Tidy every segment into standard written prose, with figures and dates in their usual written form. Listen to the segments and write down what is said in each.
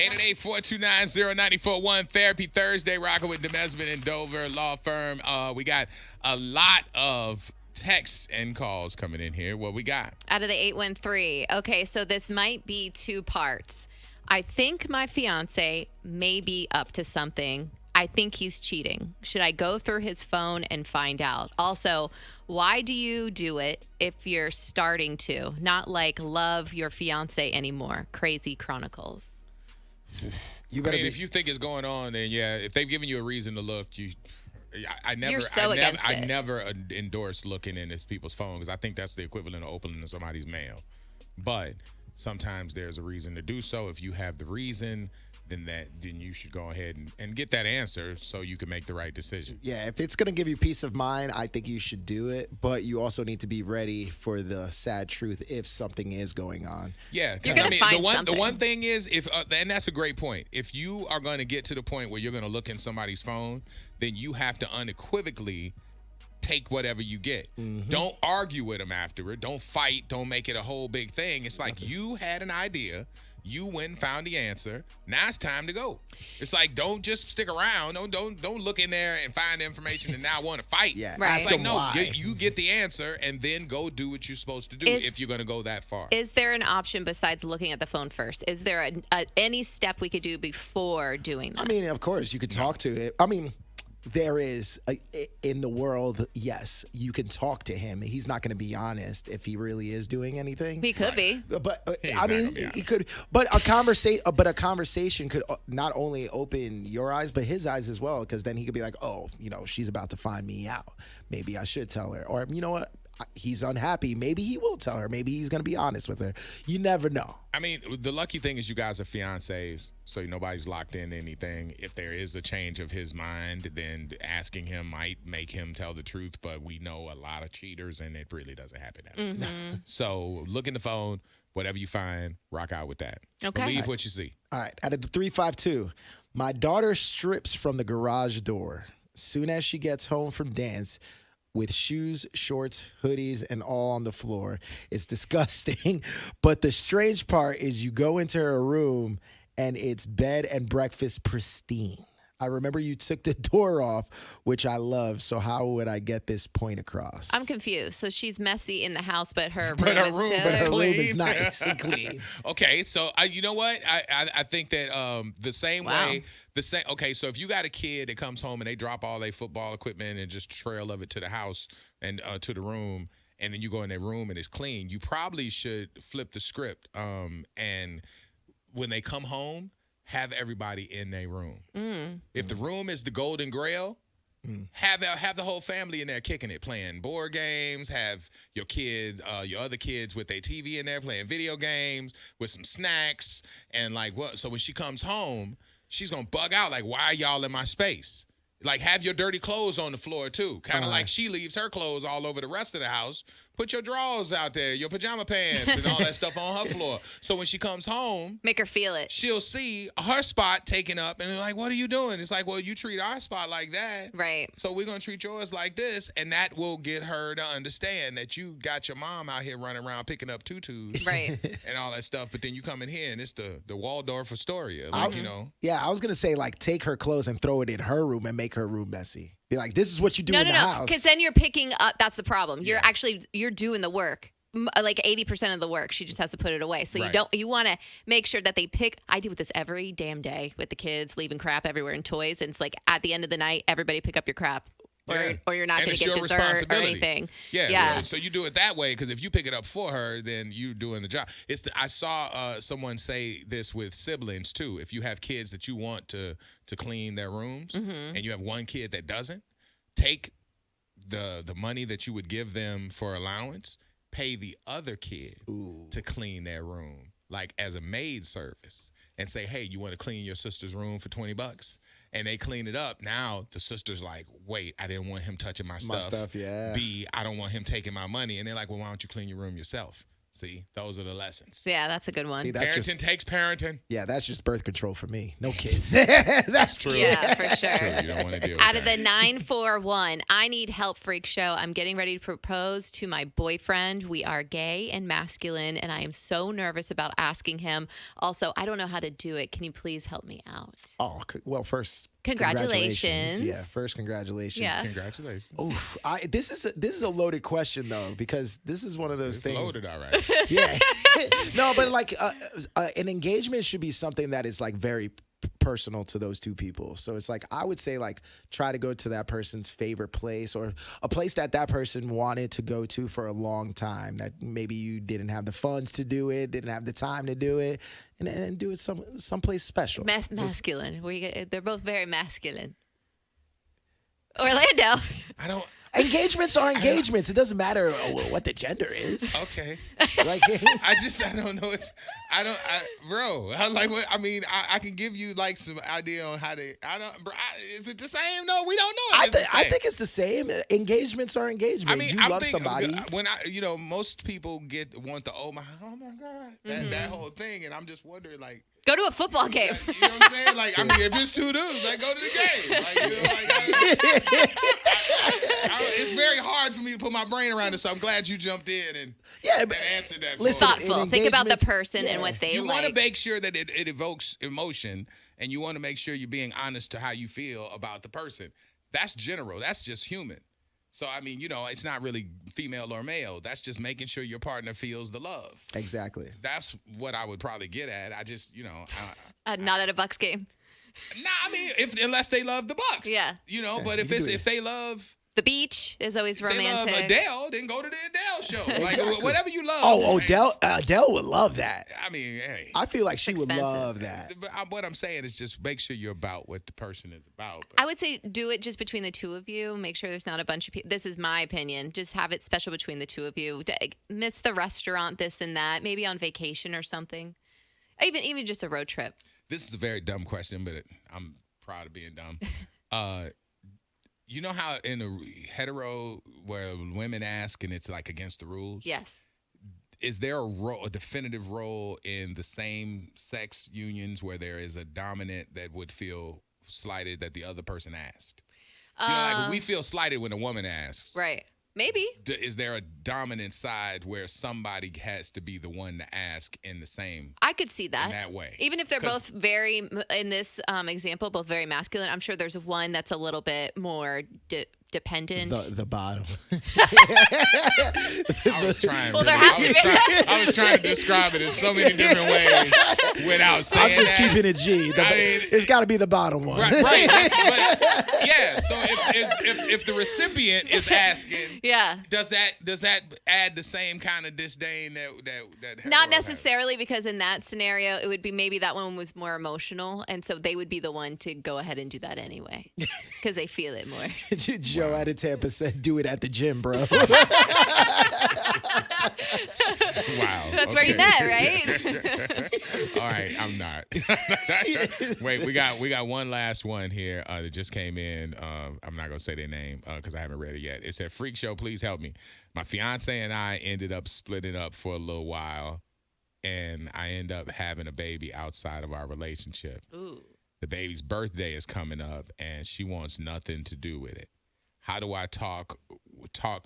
888-429-0941. Therapy Thursday, rocking with Demesman and Dover Law Firm. We got a lot of texts and calls coming in here. What we got? Out of the 813. Okay, so this might be two parts. I think my fiance may be up to something. I think he's cheating. Should I go through his phone and find out? Also, why do you do it if you're starting to? Not like love your fiance anymore. Crazy Chronicles. If you think it's going on, then yeah. If they've given you a reason to look, I never endorse looking in people's phone because I think that's the equivalent of opening somebody's mail. But sometimes there's a reason to do so. If you have the reason, then you should go ahead and get that answer so you can make the right decision. Yeah, if it's going to give you peace of mind, I think you should do it. But you also need to be ready for the sad truth if something is going on. Yeah, you're going to find something. The one thing is, and that's a great point. If you are going to get to the point where you're going to look in somebody's phone, then you have to unequivocally take whatever you get. Mm-hmm. Don't argue with them afterward. Don't fight. Don't make it a whole big thing. It's like you had an idea. You went and found the answer. Now it's time to go. It's like, don't just stick around. Don't look in there and find the information and now want to fight. Yeah, right. Ask it's like, them why. You get the answer and then go do what you're supposed to do if you're going to go that far. Is there an option besides looking at the phone first? Is there any step we could do before doing that? I mean, of course, you could talk to it. I mean, there is, in the world, yes, you can talk to him. He's not going to be honest if he really is doing anything. He could be. But, he could. But a conversation could not only open your eyes, but his eyes as well, because then he could be like, oh, she's about to find me out. Maybe I should tell her. Or, you know what? He's unhappy. Maybe he will tell her. Maybe he's going to be honest with her. You never know. I mean, the lucky thing is you guys are fiancés, so nobody's locked in anything. If there is a change of his mind, then asking him might make him tell the truth, but we know a lot of cheaters, and it really doesn't happen that way. Mm-hmm. So look in the phone. Whatever you find, rock out with that. Okay. Believe what you see. All right. Out of the 352, my daughter strips from the garage door. Soon as she gets home from dance, with shoes, shorts, hoodies, and all on the floor. It's disgusting. But the strange part is you go into her room and it's bed and breakfast pristine. I remember you took the door off, which I love. So how would I get this point across? I'm confused. So she's messy in the house, but her But her room room is is so her clean. room is nice and clean. Okay, so you know what? I think that the same way. Okay, so if you got a kid that comes home and they drop all their football equipment and just trail of it to the house and to the room, and then you go in their room and it's clean, you probably should flip the script. And when they come home, have everybody in their room. If the room is the Golden Grail, have the whole family in there kicking it, playing board games. Have your other kids with their TV in there playing video games with some snacks and like what? So when she comes home, she's gonna bug out like, why are y'all in my space? Like, have your dirty clothes on the floor too, kind of like she leaves her clothes all over the rest of the house. Put your drawers out there, your pajama pants, and all that stuff on her floor. So when she comes home, make her feel it. She'll see her spot taken up, and they're like, "What are you doing?" It's like, "Well, you treat our spot like that, right? So we're gonna treat yours like this," and that will get her to understand that you got your mom out here running around picking up tutus, right, and all that stuff. But then you come in here, and it's the Waldorf Astoria, like Yeah, I was gonna say like take her clothes and throw it in her room and make her room messy. Be like, this is what you do in the house. Because then you're picking up. That's the problem. You're doing the work. Like 80% of the work, she just has to put it away. So you want to make sure that they pick. I deal with this every damn day with the kids leaving crap everywhere and toys. And it's like at the end of the night, everybody pick up your crap. Or you're not going to get dessert or anything. Yeah. So you do it that way, because if you pick it up for her, then you're doing the job. I saw someone say this with siblings too. If you have kids that you want to clean their rooms, and you have one kid that doesn't, take the money that you would give them for allowance, pay the other kid to clean their room, like as a maid service, and say, hey, you want to clean your sister's room for $20? And they clean it up. Now the sister's like, wait, I didn't want him touching my stuff. Yeah. B, I don't want him taking my money. And they're like, well, why don't you clean your room yourself? See, those are the lessons. Yeah, that's a good one. See, that's Parenting takes parenting. Yeah, that's just birth control for me. No kids. That's True. Yeah, for sure. True. You don't want to deal with Out of that. the 941, I need help, freak show. I'm getting ready to propose to my boyfriend. We are gay and masculine, and I am so nervous about asking him. Also, I don't know how to do it. Can you please help me out? Oh, well, first, Congratulations. Yeah, first, congratulations. Yeah. Congratulations. Oof, this is a loaded question though, because this is one of those It's things. loaded, all right. Yeah. No, but like an engagement should be something that is like very personal to those two people. So it's like, I would say like try to go to that person's favorite place, or a place that person wanted to go to for a long time, that maybe you didn't have the funds to do it, didn't have the time to do it, and do it someplace special. Masculine. They're both very masculine. Orlando. I don't. Engagements are engagements. It doesn't matter what the gender is. Okay. Like, I don't know. Bro. I can give you like some idea on how to. Is it the same? No, we don't know. I think it's the same. Engagements are engagements. I mean, you love somebody. When most people want the oh my god, that whole thing, and I'm just wondering like. Go to a football game. You know what I'm saying? Like, I mean, if it's two dudes, like, go to the game. Like, you know, it's very hard for me to put my brain around it, so I'm glad you jumped in and answered that. Listen, Thoughtful. Think about the person and what they you like. want to make sure that it evokes emotion, and you want to make sure you're being honest to how you feel about the person. That's general. That's just human. So, I mean, it's not really female or male. That's just making sure your partner feels the love. Exactly. That's what I would probably get at. I just, Not at a Bucks game. Nah, I mean, unless they love the Bucks. Yeah. But if they love The beach is always romantic. they love Adele, then go to the Adele show. Exactly. Like whatever you love. Oh, Adele would love that. I mean, hey. I feel like she would expensive. love that. But what I'm saying is just make sure you're about what the person is about. I would say do it just between the two of you. Make sure there's not a bunch of people. This is my opinion. Just have it special between the two of you. Miss the restaurant, this and that. Maybe on vacation or something. Even just a road trip. This is a very dumb question, but I'm proud of being dumb. You know how in a hetero where women ask and it's like against the rules? Yes. Is there a definitive role in the same sex unions where there is a dominant that would feel slighted that the other person asked? Like we feel slighted when a woman asks. Right. Maybe. Is there a dominant side where somebody has to be the one to ask in the same? I could see that. In that way. Even if they're both very, in this example, both very masculine, I'm sure there's one that's a little bit more dependent. The bottom. I was trying. Well, really. there has to be. I was trying to describe it in so many different ways without saying I'm just that. keeping it G. It's got to be the bottom one. Right. But, yeah. So if the recipient is asking, Yeah. does that add the same kind of disdain that Not hetero has? necessarily, because in that scenario, it would be maybe that one was more emotional, and so they would be the one to go ahead and do that anyway, because they feel it more. Joe out of Tampa said, "Do it at the gym, bro." Wow. That's where you met, right? All right, I'm not. Wait, we got one last one here that just came in. I'm not gonna say their name because I haven't read it yet. It said, "Freak show, please help me. My fiance and I ended up splitting up for a little while, and I end up having a baby outside of our relationship. Ooh. The baby's birthday is coming up, and she wants nothing to do with it. How do I talk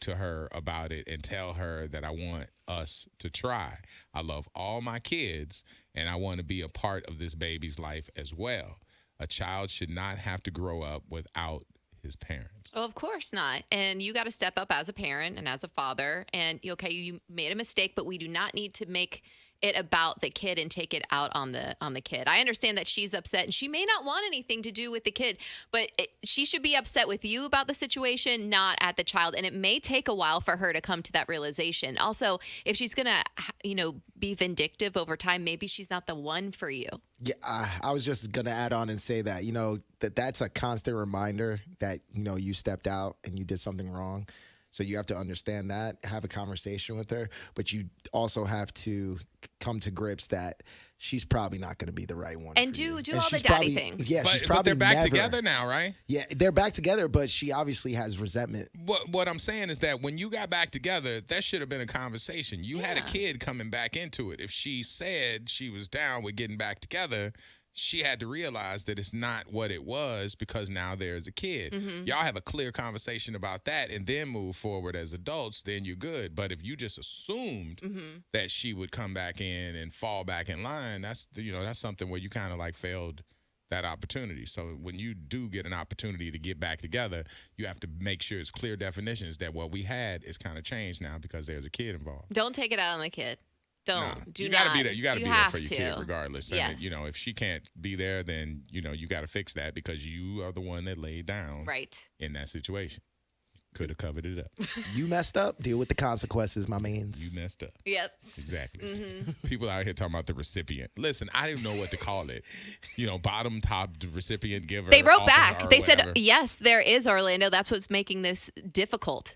to her about it and tell her that I want us to try? I love all my kids, and I want to be a part of this baby's life as well. A child should not have to grow up without his parents." Well, of course not. And you got to step up as a parent and as a father. And, okay, you made a mistake, but we do not need to make it about the kid and take it out on the kid. I understand that she's upset and she may not want anything to do with the kid, but she should be upset with you about the situation, not at the child. And it may take a while for her to come to that realization. Also, if she's going to, be vindictive over time, maybe she's not the one for you. Yeah, I was just gonna add on and say that that's a constant reminder that you stepped out and you did something wrong. So you have to understand that, have a conversation with her, but you also have to come to grips that she's probably not going to be the right one. And for you. do And all the she's daddy probably- things. Yeah, she's But probably they're back never- together now, right? Yeah, they're back together, but she obviously has resentment. What I'm saying is that when you got back together, that should have been a conversation. You had a kid coming back into it. If she said she was down with getting back together, she had to realize that it's not what it was because now there's a kid. Y'all have a clear conversation about that and then move forward as adults, then you're good. But if you just assumed that she would come back in and fall back in line, that's something where you kind of like failed that opportunity. So when you do get an opportunity to get back together, you have to make sure it's clear definitions that what we had is kind of changed now because there's a kid involved. Don't take it out on the kid. Do you not. gotta be there. You gotta be there for your kid regardless. Yes. And, if she can't be there, then you gotta fix that because you are the one that laid down in that situation. Could have covered it up. You messed up. Deal with the consequences, my mans. You messed up. Yep. Exactly. People out here talking about the recipient. Listen, I didn't know what to call it. Bottom, top, recipient, giver. They wrote officer, back. or They said, whatever. yes, there is Orlando. That's what's making this difficult.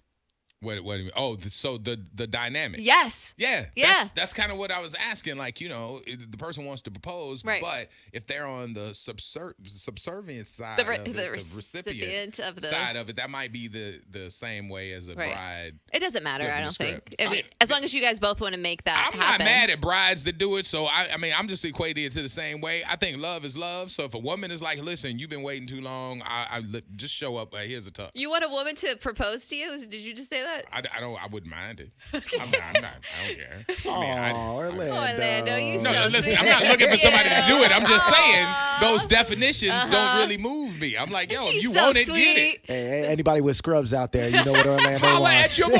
What do you mean? Oh, so the dynamic. Yes. Yeah. Yeah. That's kind of what I was asking. Like, the person wants to propose, Right. but if they're on the subservient side, The of recipient of the side of it, that might be the same way as a bride. It doesn't matter, flipping I the don't think. script. As long as you guys both want to make that I'm happen. not mad at brides that do it, so I'm just equating it to the same way. I think love is love. So if a woman is like, listen, you've been waiting too long, I just show up. Here's a tux. You want a woman to propose to you? Did you just say that? I wouldn't mind it. I'm not. I don't care. Orlando. Orlando, you No, so listen, sweet. I'm not looking for somebody to do it. I'm just saying those definitions don't really move me. I'm like, yo, if He's you so want it, sweet. get it. Hey, anybody with scrubs out there, you know what Orlando Holla wants. at your boy.